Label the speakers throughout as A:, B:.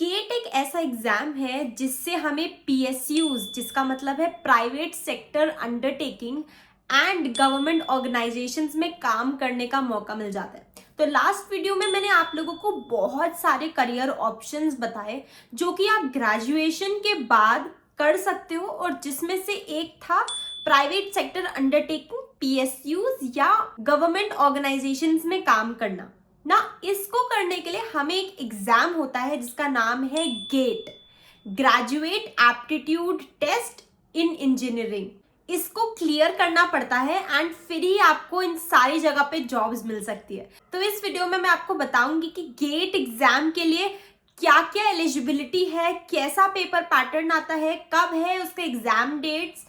A: Gate एक ऐसा exam है जिससे हमें पीएसयूज, जिसका मतलब है private sector undertaking and government organisations में काम करने का मौका मिल जाता है। तो लास्ट वीडियो में मैंने आप लोगों को बहुत सारे करियर ऑप्शंस बताए जो कि आप ग्रेजुएशन के बाद कर सकते हो, और जिसमें से एक था प्राइवेट सेक्टर अंडरटेकिंग, पीएसयूज या गवर्नमेंट ऑर्गेनाइजेशंस में काम करना ना। इसको करने के लिए हमें एक एग्जाम होता है जिसका नाम है GATE, graduate aptitude test in engineering. इसको क्लियर करना पड़ता है एंड फिर ही आपको इन सारी जगह पे जॉब्स मिल सकती है। तो इस वीडियो में मैं आपको बताऊंगी कि गेट एग्जाम के लिए क्या क्या एलिजिबिलिटी है, कैसा पेपर पैटर्न आता है, कब है उसका एग्जाम डेट्स,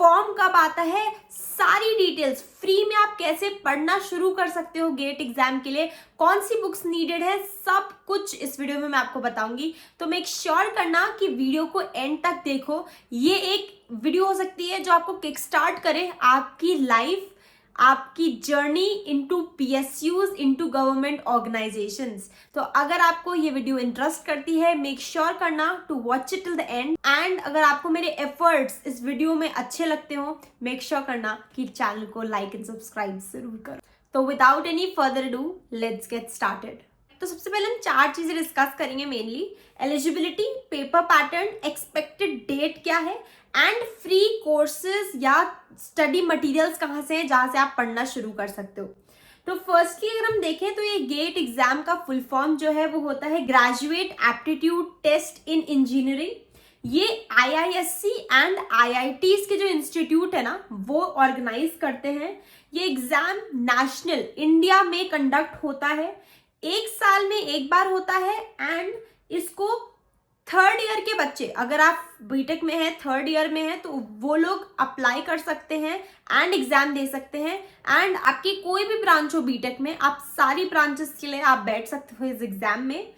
A: फॉर्म कब आता है, सारी डिटेल्स, फ्री में आप कैसे पढ़ना शुरू कर सकते हो गेट एग्जाम के लिए, कौन सी बुक्स नीडेड है, सब कुछ इस वीडियो में मैं आपको बताऊंगी। तो मेक श्योर करना कि वीडियो को एंड तक देखो। ये एक वीडियो हो सकती है जो आपको किक स्टार्ट करे आपकी लाइफ, आपकी journey into PSUs, into government organisations. तो अगर आपको ये वीडियो इंटरेस्ट करती है, मेक श्योर करना to watch it till the end. And अगर आपको मेरे एफर्ट्स इस वीडियो में अच्छे लगते हो, मेक श्योर करना कि चैनल को लाइक एंड सब्सक्राइब जरूर करो। तो without any further do, let's get started. तो सबसे पहले हम चार चीजें डिस्कस करेंगे mainly: eligibility, paper pattern, expected date क्या है, एंड फ्री कोर्सेज या स्टडी मटेरियल्स कहाँ से हैं जहाँ से आप पढ़ना शुरू कर सकते हो। तो फर्स्टली अगर हम देखें तो ये गेट एग्जाम का फुल फॉर्म जो है वो होता है graduate aptitude test in engineering. ये आईआईएससी एंड आईआईटीज के जो इंस्टीट्यूट है ना वो ऑर्गेनाइज करते हैं। ये एग्जाम नेशनल इंडिया में कंडक्ट होता है, एक साल में एक बार होता है। एंड इसको थर्ड ईयर के बच्चे, अगर आप बीटेक में हैं, थर्ड ईयर में हैं, तो वो लोग अप्लाई कर सकते हैं एंड एग्जाम दे सकते हैं। एंड आपकी कोई भी ब्रांच हो बीटेक में, आप सारी ब्रांचेस के लिए आप बैठ सकते हो इस एग्जाम में।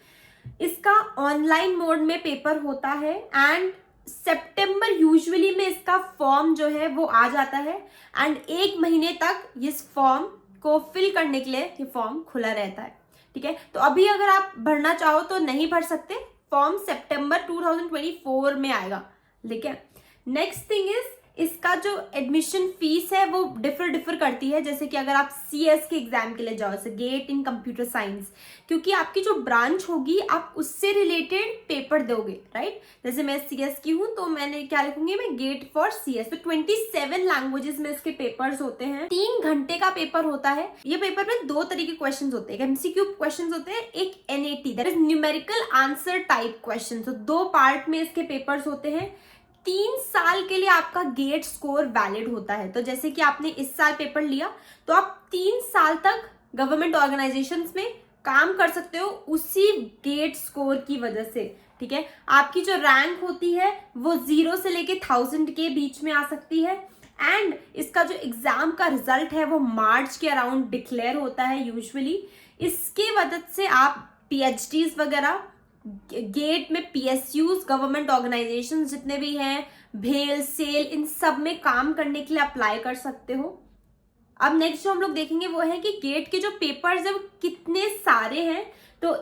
A: इसका ऑनलाइन मोड में पेपर होता है एंड सितंबर यूजुअली में इसका फॉर्म जो है वो आ जाता है। एंड एक महीने तक इस फॉर्म को फिल करने के लिए ये फॉर्म खुला रहता है। ठीक है, तो अभी अगर आप भरना चाहो तो नहीं भर सकते, फॉर्म सितंबर 2024 में आएगा। ठीक है, नेक्स्ट थिंग इज इसका जो एडमिशन फीस है वो डिफर करती है। जैसे कि अगर आप सीएस के एग्जाम के लिए जाओ, जैसे गेट इन कंप्यूटर साइंस, क्योंकि आपकी जो ब्रांच होगी आप उससे रिलेटेड पेपर दोगे, राइट। जैसे मैं सीएस की हूँ तो मैंने क्या लिखूंगी, मैं गेट फॉर सीएस। तो 27 लैंग्वेजेस में इसके पेपर्स होते हैं, 3 घंटे का पेपर होता है। ये पेपर में 2 तरीके क्वेश्चन होते हैं, एमसीक्यू क्वेश्चन होते हैं, एक NAT that is numerical answer type question. तो 2 पार्ट में इसके पेपर्स होते हैं। 3 साल के लिए आपका गेट स्कोर वैलिड होता है। तो जैसे कि आपने इस साल पेपर लिया तो आप 3 साल तक गवर्नमेंट ऑर्गेनाइजेशंस में काम कर सकते हो उसी गेट स्कोर की वजह से। ठीक है, आपकी जो रैंक होती है वो 0 से लेके 1000 के बीच में आ सकती है। एंड इसका जो एग्जाम का रिजल्ट है वो मार्च के अराउंड डिक्लेयर होता है यूजुअली। इसके वजह से आप पीएचडीज वगैरह, गेट में पीएसयूज, गवर्नमेंट ऑर्गेनाइजेशन जितने भी हैं, भेल, सेल, इन सब में काम करने के लिए अप्लाई कर सकते हो। अब नेक्स्ट जो हम लोग देखेंगे वो है कि गेट के जो पेपर्स है वो कितने सारे हैं। तो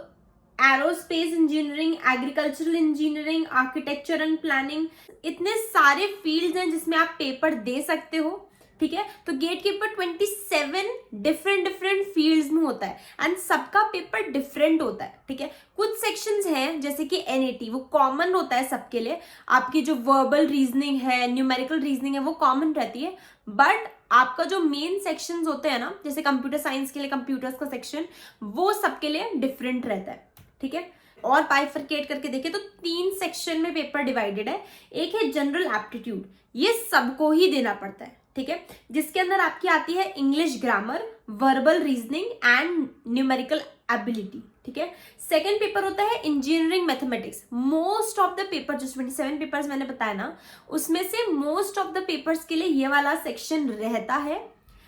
A: aerospace engineering, agricultural engineering, architecture and planning, इतने सारे फील्ड्स हैं जिसमें आप पेपर दे सकते हो। ठीक है, तो गेट के पेपर 27 डिफरेंट फील्ड्स में होता है एंड सबका पेपर डिफरेंट होता है। ठीक है, कुछ सेक्शंस हैं जैसे कि एनएटी, वो कॉमन होता है सबके लिए। आपकी जो वर्बल रीजनिंग है, न्यूमेरिकल रीजनिंग है, वो कॉमन रहती है। बट आपका जो मेन सेक्शंस होते हैं ना, जैसे कंप्यूटर साइंस के लिए कंप्यूटर्स का सेक्शन, वो सबके लिए डिफरेंट रहता है। ठीक है, और बाइफरकेट करके देखें तो 3 सेक्शन में पेपर डिवाइडेड है। एक है जनरल एप्टीट्यूड, ये सबको ही देना पड़ता है। ठीक है, जिसके अंदर आपकी आती है English grammar, verbal reasoning and numerical ability. ठीक है, सेकंड पेपर होता है engineering mathematics. Most of the paper, जो 27 पेपर्स मैंने बताया ना, उसमें से मोस्ट ऑफ द पेपर्स के लिए ये वाला सेक्शन रहता है।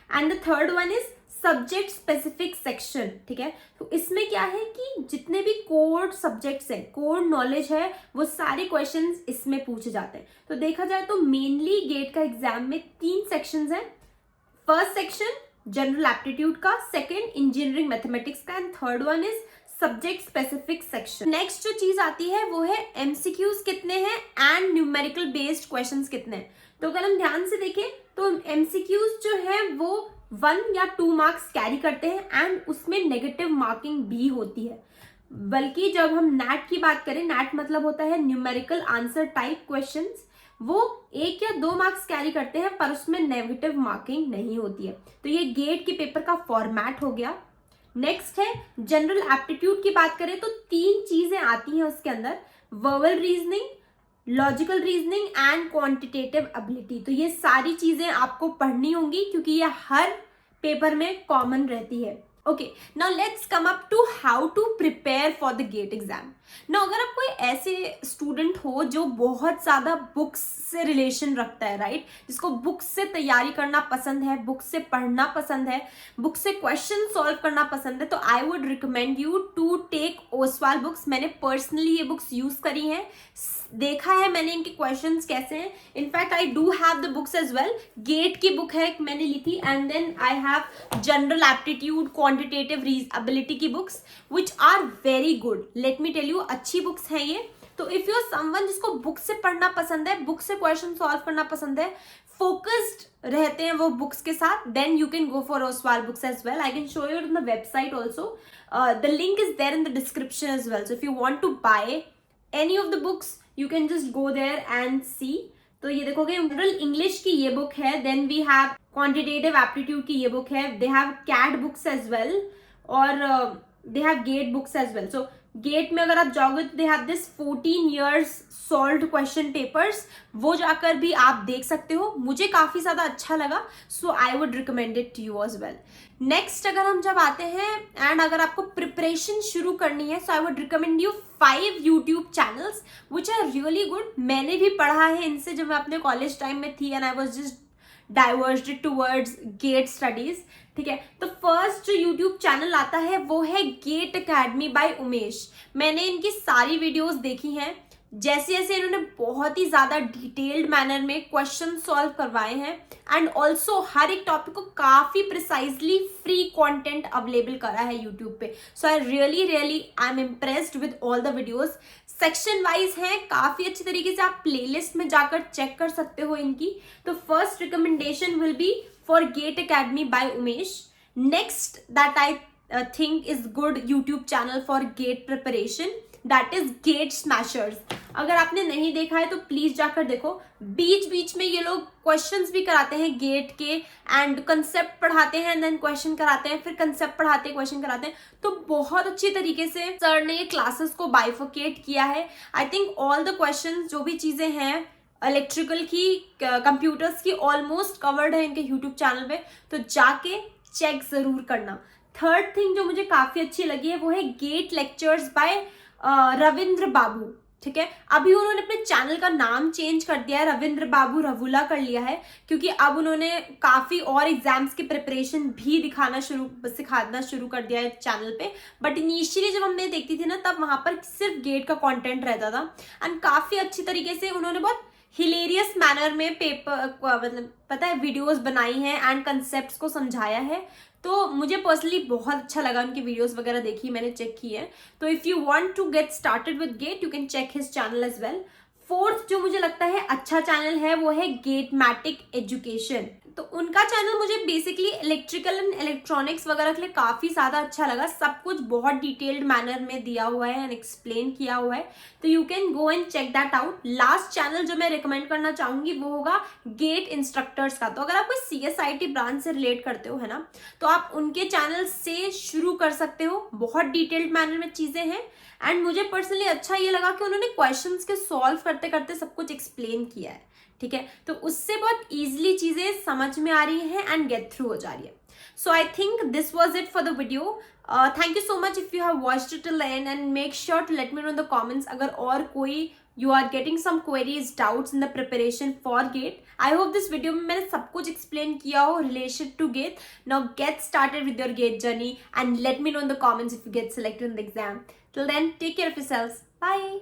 A: And the third one is subject specific section. ठीक है, तो इसमें क्या है कि जितने भी कोड सब्जेक्ट्स है, कोड नॉलेज है, वो सारे क्वेश्चंस इसमें पूछे जाते हैं। तो देखा जाए तो मेनली गेट का एग्जाम में 3 सेक्शंस हैं। फर्स्ट सेक्शन जनरल एप्टीट्यूड का, सेकंड इंजीनियरिंग मैथमेटिक्स का, and third one is subject specific section. Next जो चीज आती है वो है एमसीक्यूज कितने हैं एंड न्यूमेरिकल बेस्ड क्वेश्चंस कितने हैं। तो अगर हम ध्यान से देखें तो एमसीक्यूज जो है वो 1 या 2 मार्क्स कैरी करते हैं एंड उसमें नेगेटिव मार्किंग भी होती है। बल्कि जब हम नैट की बात करें, नैट मतलब होता है न्यूमेरिकल आंसर टाइप क्वेश्चंस, वो 1 या 2 मार्क्स कैरी करते हैं पर उसमें नेगेटिव मार्किंग नहीं होती है। तो ये गेट के पेपर का फॉर्मेट हो गया। नेक्स्ट है जनरल एप्टीट्यूड की बात करें तो 3 चीजें आती हैं उसके अंदर, verbal reasoning, logical reasoning and quantitative ability. तो ये सारी चीजें आपको पढ़नी होंगी क्योंकि ये हर पेपर में कॉमन रहती है। Okay, now let's come up to how to prepare for the GATE exam. Now अगर आप कोई ऐसे स्टूडेंट हो जो बहुत ज्यादा बुक्स से रिलेशन रखता है, राइट, जिसको बुक्स से तैयारी करना पसंद है, बुक्स से पढ़ना पसंद है, बुक्स से क्वेश्चन सॉल्व करना पसंद है, तो I would recommend you to take Oswal books. मैंने पर्सनली ये बुक्स यूज करी हैं, देखा है मैंने इनके क्वेश्चंस कैसे हैं। In fact I do have the books as well. GATE की बुक है मैंने ली थी and then I have general aptitude, quantitative ability की books which are very good. Let me tell you, अच्छी बुक्स हैं ये। तो इफ यू आर समवन जिसको बुक से पढ़ना पसंद है, बुक से क्वेश्चन सॉल्व करना पसंद है, फोकस्ड रहते हैं वो बुक्स के साथ, then you can go for Oswaal books as well. I can show you in the website also, the link is there in the description as well. So if you want to buy any of the books you can just go there and see। तो ये देखोगे general English की ये book है, then we have quantitative aptitude की ये book है, they have CAT books as well और they have GATE books as well. So GATE में अगर आप जाओगे तो they have this 14 years solved question papers, वो जाकर भी आप देख सकते हो। मुझे काफी ज्यादा अच्छा लगा, so I would recommend it to you as well. Next अगर हम जब आते हैं एंड अगर आपको प्रिपरेशन शुरू करनी है, so I would recommend you 5 YouTube channels which are really good. मैंने भी पढ़ा है इनसे जब मैं अपने कॉलेज टाइम में थी and I was just diverted towards GATE studies. ठीक है, तो फर्स्ट जो यूट्यूब चैनल आता है वो है गेट अकेडमी बाय उमेश। मैंने इनकी सारी वीडियोस देखी हैं, जैसे जैसे इन्होंने बहुत ही ज्यादा डिटेल्ड मैनर में क्वेश्चन सॉल्व करवाए हैं एंड ऑल्सो हर एक टॉपिक को काफी प्रिसाइजली फ्री कंटेंट अवेलेबल करा है यूट्यूब पे। So I really I am impressed with all the videos. Section wise हैं, काफी अच्छी तरीके से आप प्लेलिस्ट में जाकर चेक कर सकते हो इनकी। तो first recommendation will be for GATE academy by Umesh. Next that I think is good YouTube channel for gate preparation, that is Gate Smashers। अगर आपने नहीं देखा है तो प्लीज जाकर देखो। बीच बीच में ये लोग क्वेश्चंस भी कराते हैं गेट के एंड कंसेप्ट पढ़ाते हैं एंड देन क्वेश्चन कराते हैं, फिर कंसेप्ट पढ़ाते हैं, क्वेश्चन कराते हैं। तो बहुत अच्छी तरीके से सर ने ये क्लासेस को बाइफोकेट किया है। I think all the questions जो भी चीजें हैं इलेक्ट्रिकल की, कंप्यूटर्स की, ऑलमोस्ट कवर्ड है इनके यूट्यूब चैनल पे, तो जाके चेक जरूर करना। थर्ड थिंग जो मुझे काफी अच्छी लगी है वो है गेट लेक्चर्स बाय रविंद्र बाबू। ठीक है, अभी उन्होंने अपने चैनल का नाम चेंज कर दिया है, रविंद्र बाबू रवुला कर लिया है, क्योंकि अब उन्होंने काफी और एग्जाम्स की प्रिपरेशन भी सिखाना शुरू कर दिया है चैनल पे। बट इनिशियली जब हमने देखती थी ना, तब वहां पर सिर्फ गेट का कंटेंट रहता था एंड काफी अच्छी तरीके से उन्होंने बहुत हिलेरियस मैनर में पेपर मतलब पता है वीडियोस बनाई हैं एंड कंसेप्ट्स को समझाया है। तो मुझे पर्सनली बहुत अच्छा लगा, उनकी वीडियोस वगैरह देखी, मैंने चेक की है। तो if you want to get started with GATE you can check his channel as well. Fourth जो मुझे लगता है अच्छा चैनल है वो है गेटमैटिक एजुकेशन। तो उनका चैनल मुझे बेसिकली इलेक्ट्रिकल एंड इलेक्ट्रॉनिक्स वगैरह के लिए काफी ज्यादा अच्छा लगा। सब कुछ बहुत डिटेल्ड मैनर में दिया हुआ है एंड एक्सप्लेन किया हुआ है, तो you can go and check that out. Last channel जो मैं रिकमेंड करना चाहूंगी वो होगा गेट इंस्ट्रक्टर्स का। तो अगर आप कोई CSIT ब्रांच से रिलेट करते हो है ना, तो आप उनके चैनल से शुरू कर सकते हो। बहुत डिटेल्ड मैनर में चीजें हैं एंड मुझे पर्सनली अच्छा ये लगा कि उन्होंने क्वेश्चंस के सॉल्व करते करते सब कुछ एक्सप्लेन किया है। ठीक है, तो उससे बहुत इजीली चीजें समझ में आ रही हैं एंड गेट थ्रू हो जा रही है। So I think this was it for the video. Thank you so much if you have watched it till the end and make sure to let me know in the comments अगर और कोई you are getting some queries, doubts in the preparation for GATE. I hope this video में मैंने सब कुछ explain किया हो related to GATE. Now get started with your GATE journey and let me know in the comments if you get selected in the exam. Till then, take care of yourselves. Bye.